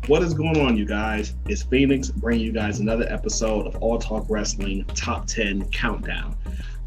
What is going on, you guys? It's Phoenix bringing you guys another episode of All Talk Wrestling Top 10 Countdown.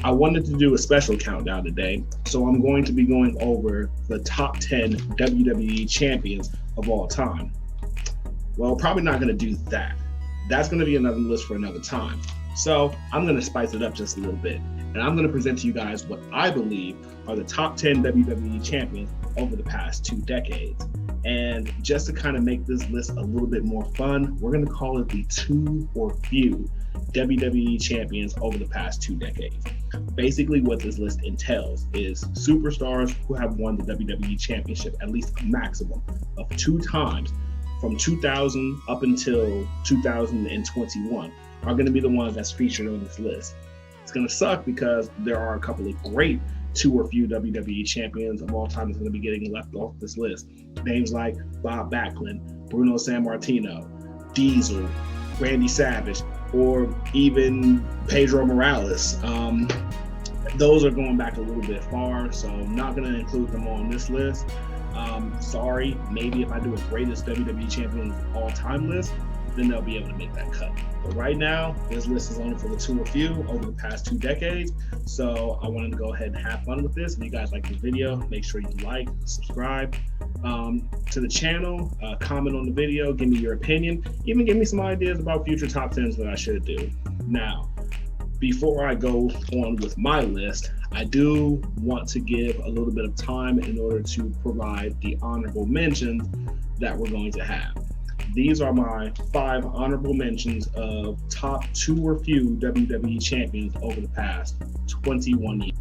I wanted to do a special countdown today, so I'm going to be going over the top 10 WWE champions of all time. Well, probably not going to do that. That's going to be another list for another time. So I'm going to spice it up just a little bit, and I'm going to present to you guys what I believe are the top 10 WWE champions over the past 2 decades. And just to kind of make this list a little bit more fun, we're going to call it the two or few WWE champions over the past 2 decades. Basically, what this list entails is superstars who have won the WWE Championship at least a maximum of 2 times from 2000 up until 2021 are going to be the ones that's featured on this list. It's going to suck because there are a couple of great two or few WWE champions of all time that's going to be getting left off this list. Names like Bob Backlund, Bruno Sammartino, Diesel, Randy Savage, or even Pedro Morales. Those are going back a little bit far, so I'm not going to include them on this list. Sorry, maybe if I do a greatest WWE champions of all time list, then they'll be able to make that cut. But right now, this list is only for the two or few over the past 2 decades. So I wanted to go ahead and have fun with this. If you guys like this video, make sure you like, subscribe to the channel, comment on the video, give me your opinion, even give me some ideas about future top 10s that I should do. Now, before I go on with my list, I do want to give a little bit of time in order to provide the honorable mentions that we're going to have. These are my 5 honorable mentions of top 2 or few WWE champions over the past 21 years.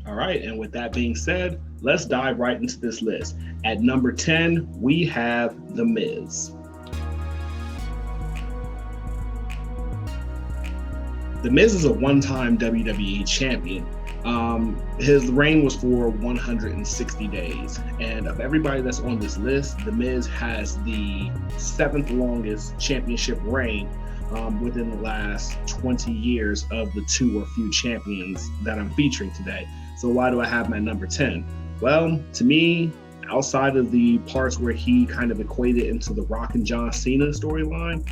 All right, and with that being said, let's dive right into this list. At number 10, we have The Miz. The Miz is a one-time WWE champion. His reign was for 160 days. And of everybody that's on this list, The Miz has the 7th longest championship reign within the last 20 years of the 2 or few champions that I'm featuring today. So why do I have him at number 10? Well, to me, outside of the parts where he kind of equated into the Rock and John Cena storyline,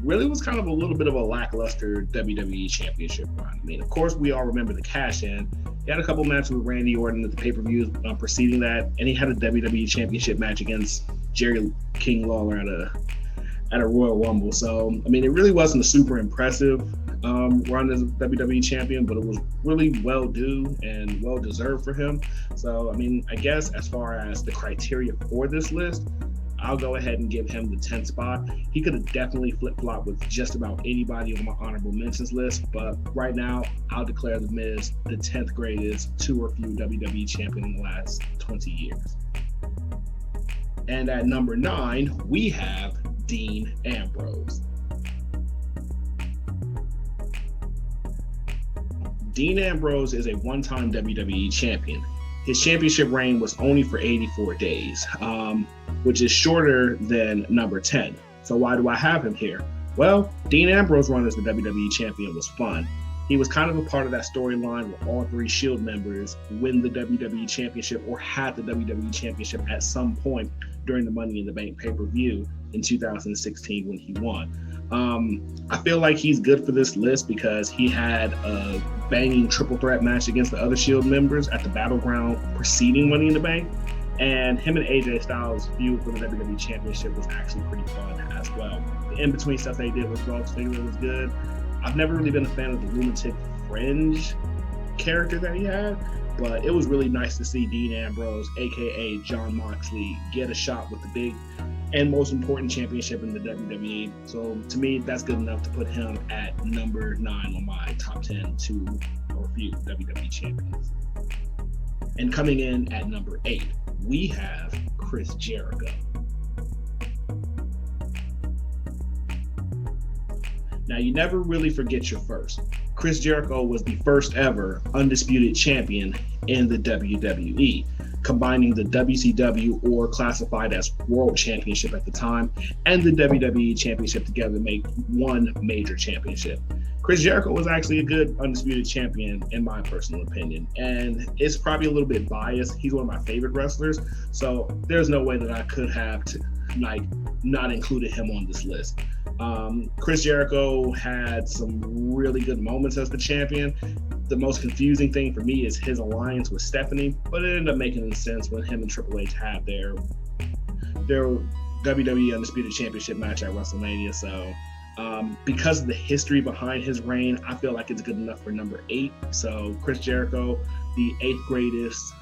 really was kind of a little bit of a lackluster WWE championship run. I mean, of course, we all remember the cash-in. He had a couple matches with Randy Orton at the pay-per-views preceding that, and he had a WWE championship match against Jerry King Lawler at a Royal Rumble. So, I mean, it really wasn't a super impressive run as a WWE champion, but it was really well due and well deserved for him. So, I mean, I guess as far as the criteria for this list, I'll go ahead and give him the 10th spot. He could have definitely flip-flopped with just about anybody on my honorable mentions list, but right now, I'll declare The Miz the 10th greatest two or few WWE champion in the last 20 years. And at number 9, we have Dean Ambrose. Dean Ambrose is a one-time WWE champion. His championship reign was only for 84 days, which is shorter than number 10. So why do I have him here? Well, Dean Ambrose run as the WWE champion was fun. He was kind of a part of that storyline where all 3 Shield members win the WWE championship or had the WWE championship at some point during the Money in the Bank pay-per-view in 2016 when he won. I feel like he's good for this list because he had a banging triple threat match against the other Shield members at the Battleground preceding Money in the Bank. And him and AJ Styles' feud for the WWE Championship was actually pretty fun as well. The in-between stuff they did with Dolph Ziggler was good. I've never really been a fan of the Lunatic Fringe character that he had, but it was really nice to see Dean Ambrose, aka Jon Moxley, get a shot with the big and most important championship in the WWE. So to me, that's good enough to put him at number 9 on my top 10 two or few WWE champions. And coming in at number 8, we have Chris Jericho. Now, you never really forget your first. Chris Jericho was the first ever undisputed champion in the WWE, combining the WCW, or classified as World Championship at the time, and the WWE Championship together to make one major championship. Chris Jericho was actually a good undisputed champion in my personal opinion, and it's probably a little bit biased. He's one of my favorite wrestlers, so there's no way that I could have not included him on this list. Chris Jericho had some really good moments as the champion. The most confusing thing for me is his alliance with Stephanie, but it ended up making sense when him and Triple H had their WWE Undisputed Championship match at WrestleMania. So because of the history behind his reign, I feel like it's good enough for number 8. So Chris Jericho, the 8th greatest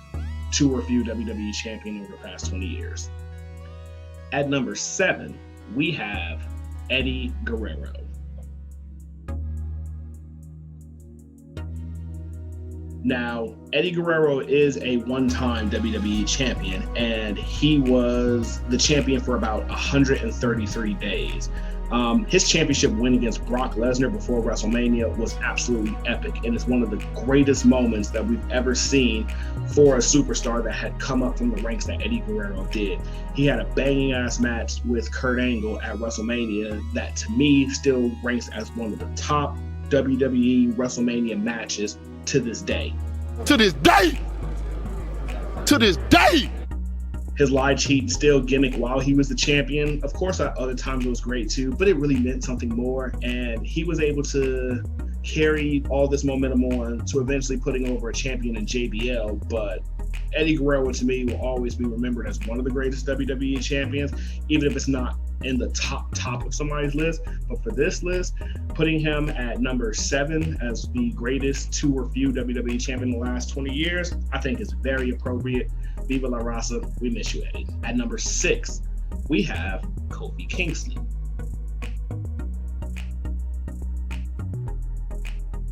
two or few WWE champion over the past 20 years. At number 7, we have Eddie Guerrero. Now, Eddie Guerrero is a one-time WWE champion, and he was the champion for about 133 days. His championship win against Brock Lesnar before WrestleMania was absolutely epic, and it's one of the greatest moments that we've ever seen for a superstar that had come up from the ranks that Eddie Guerrero did. He had a banging-ass match with Kurt Angle at WrestleMania that, to me, still ranks as one of the top WWE WrestleMania matches to this day. To this day! To this day! His lie cheat still gimmick while he was the champion. Of course, at other times it was great too, but it really meant something more. And he was able to carry all this momentum on to eventually putting over a champion in JBL. But Eddie Guerrero, to me, will always be remembered as one of the greatest WWE champions, even if it's not in the top of somebody's list. But for this list, putting him at number 7 as the greatest two or few WWE champion in the last 20 years, I think is very appropriate. Viva La Raza, we miss you, Eddie. At number 6, we have Kofi Kingston.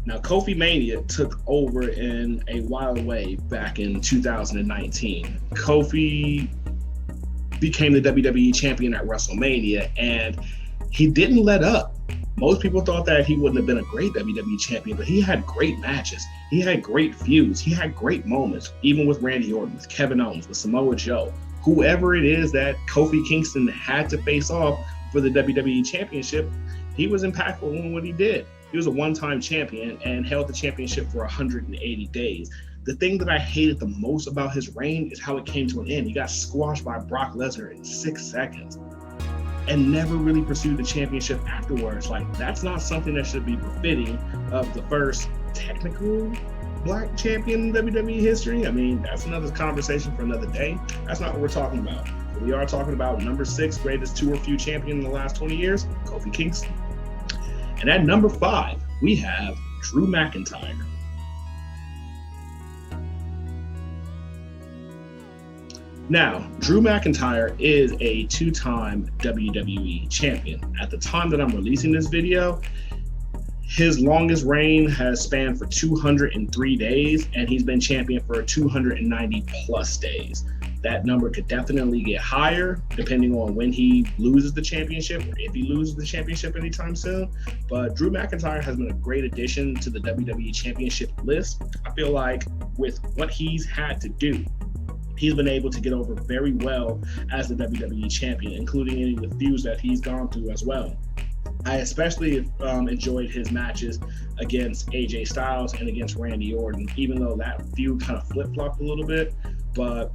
Now, Kofi Mania took over in a wild way back in 2019. Kofi became the WWE champion at WrestleMania, and he didn't let up. Most people thought that he wouldn't have been a great WWE champion, but he had great matches. He had great feuds. He had great moments, even with Randy Orton, with Kevin Owens, with Samoa Joe. Whoever it is that Kofi Kingston had to face off for the WWE championship, he was impactful in what he did. He was a one-time champion and held the championship for 180 days. The thing that I hated the most about his reign is how it came to an end. He got squashed by Brock Lesnar in 6 seconds and never really pursued the championship afterwards. Like, that's not something that should be befitting of the first technical Black champion in WWE history. I mean, that's another conversation for another day. That's not what we're talking about. We are talking about number 6 greatest two or few champion in the last 20 years, Kofi Kingston. And at number 5, we have Drew McIntyre. Now, Drew McIntyre is a 2-time WWE champion. At the time that I'm releasing this video, his longest reign has spanned for 203 days, and he's been champion for 290 plus days. That number could definitely get higher depending on when he loses the championship, or if he loses the championship anytime soon. But Drew McIntyre has been a great addition to the WWE championship list. I feel like with what he's had to do, he's been able to get over very well as the WWE champion, including any of the feuds that he's gone through as well. I especially enjoyed his matches against AJ Styles and against Randy Orton, even though that feud kind of flip-flopped a little bit. But,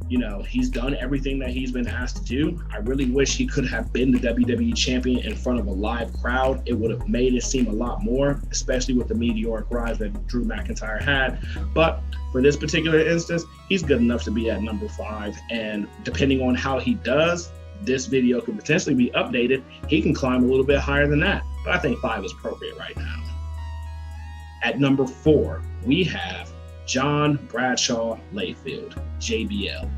you know, he's done everything that he's been asked to do. I really wish he could have been the WWE champion in front of a live crowd. It would have made it seem a lot more, especially with the meteoric rise that Drew McIntyre had. But for this particular instance, he's good enough to be at number 5. And depending on how he does, this video could potentially be updated. He can climb a little bit higher than that. But I think 5 is appropriate right now. At number 4, we have John Bradshaw Layfield, JBL.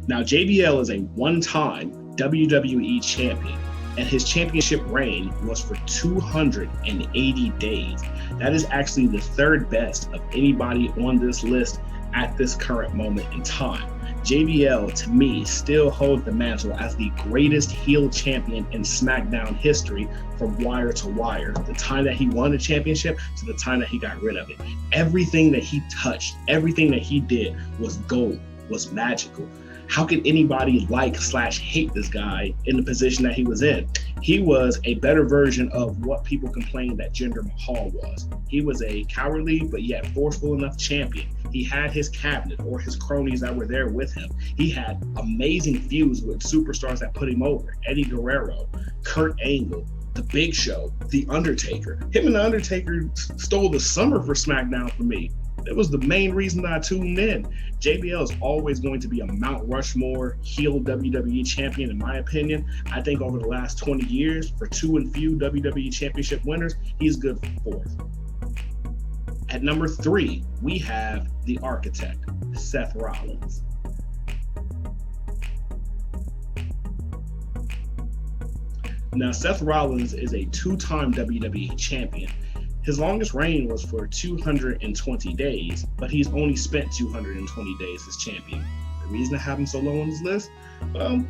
Now, JBL is a one-time WWE champion, and his championship reign was for 280 days. That is actually the 3rd best of anybody on this list at this current moment in time. JBL, to me, still holds the mantle as the greatest heel champion in SmackDown history from wire to wire. The time that he won the championship to the time that he got rid of it. Everything that he touched, everything that he did was gold, was magical. How could anybody like/hate this guy in the position that he was in? He was a better version of what people complained that Jinder Mahal was. He was a cowardly but yet forceful enough champion. He had his cabinet or his cronies that were there with him. He had amazing feuds with superstars that put him over. Eddie Guerrero, Kurt Angle, The Big Show, The Undertaker. Him and The Undertaker stole the summer for SmackDown for me. It was the main reason that I tuned in. JBL is always going to be a Mount Rushmore heel WWE champion, in my opinion. I think over the last 20 years, for two and few WWE championship winners, he's good for fourth. At number 3, we have the architect, Seth Rollins. Now, Seth Rollins is a 2-time WWE champion. His longest reign was for 220 days, but he's only spent 220 days as champion. The reason I have him so low on this list? Well,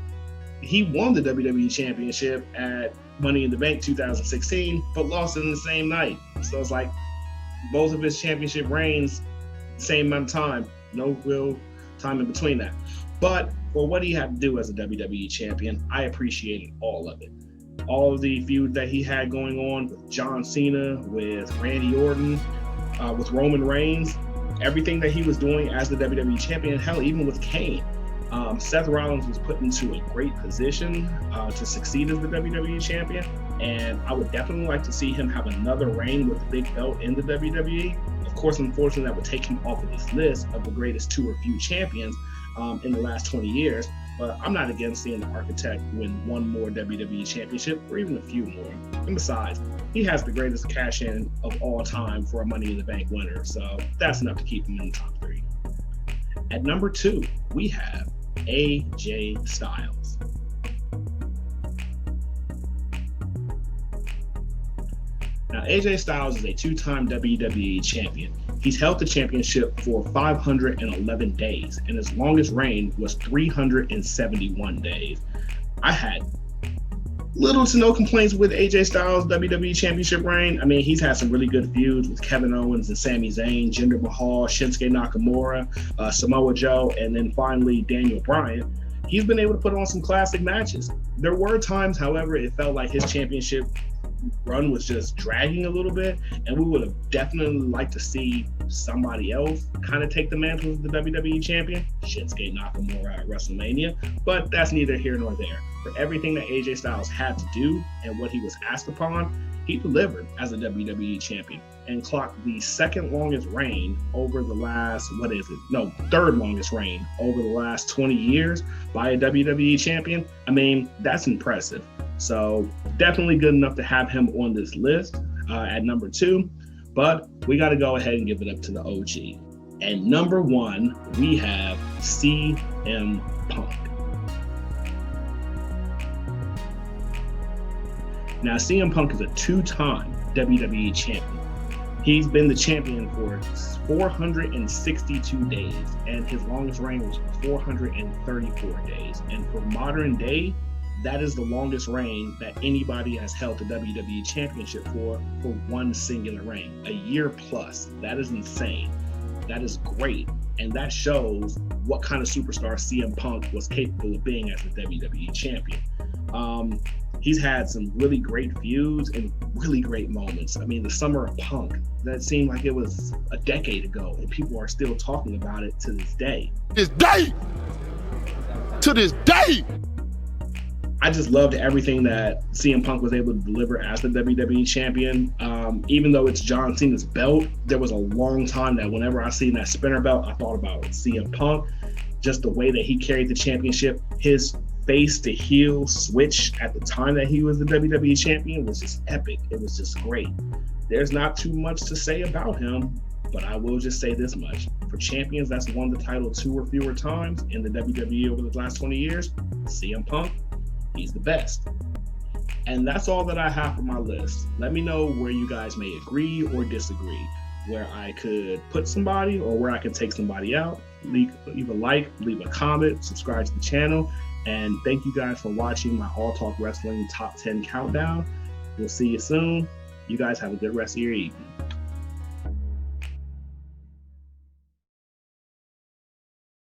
he won the WWE Championship at Money in the Bank 2016, but lost it in the same night. So it's like both of his championship reigns, same amount of time, no real time in between that. But for what he had to do as a WWE champion, I appreciated all of it. All of the feuds that he had going on with John Cena, with Randy Orton, with Roman Reigns, everything that he was doing as the WWE champion, hell, even with Kane. Seth Rollins was put into a great position to succeed as the WWE champion, and I would definitely like to see him have another reign with the big belt in the WWE. Of course, unfortunately, that would take him off of this list of the greatest two or few champions in the last 20 years. But I'm not against seeing the architect win one more WWE championship or even a few more. And besides, he has the greatest cash-in of all time for a Money in the Bank winner, so that's enough to keep him in the top 3. At number 2, we have AJ Styles. Now, AJ Styles is a 2-time WWE champion. He's held the championship for 511 days, and his longest reign was 371 days. I had little to no complaints with AJ Styles' WWE Championship reign. I mean, he's had some really good feuds with Kevin Owens and Sami Zayn, Jinder Mahal, Shinsuke Nakamura, Samoa Joe, and then finally Daniel Bryan. He's been able to put on some classic matches. There were times, however, it felt like his championship run was just dragging a little bit, and we would have definitely liked to see somebody else kind of take the mantle of the WWE champion, Shinsuke Nakamura at WrestleMania, but that's neither here nor there. For everything that AJ Styles had to do and what he was asked upon, he delivered as a WWE champion and clocked the second longest reign over the last, third longest reign over the last 20 years by a WWE champion. I mean, that's impressive. So definitely good enough to have him on this list at number 2, but we got to go ahead and give it up to the OG. At number 1, we have CM Punk. Now, CM Punk is a 2-time WWE champion. He's been the champion for 462 days, and his longest reign was 434 days. And for modern day, that is the longest reign that anybody has held the WWE Championship for one singular reign. A year plus. That is insane. That is great. And that shows what kind of superstar CM Punk was capable of being as a WWE Champion. He's had some really great feuds and really great moments. I mean, the Summer of Punk, that seemed like it was a decade ago, and people are still talking about it to this day. To this day! I just loved everything that CM Punk was able to deliver as the WWE champion. Even though it's John Cena's belt, there was a long time that whenever I seen that spinner belt, I thought about CM Punk. Just the way that he carried the championship, his face to heel switch at the time that he was the WWE champion was just epic. It was just great. There's not too much to say about him, but I will just say this much. For champions that's won the title 2 or fewer times in the WWE over the last 20 years, CM Punk, he's the best. And that's all that I have for my list. Let me know where you guys may agree or disagree, where I could put somebody or where I could take somebody out. leave a like, leave a comment, subscribe to the channel, and thank you guys for watching my All Talk Wrestling Top 10 Countdown. We'll see you soon. You guys have a good rest of your evening.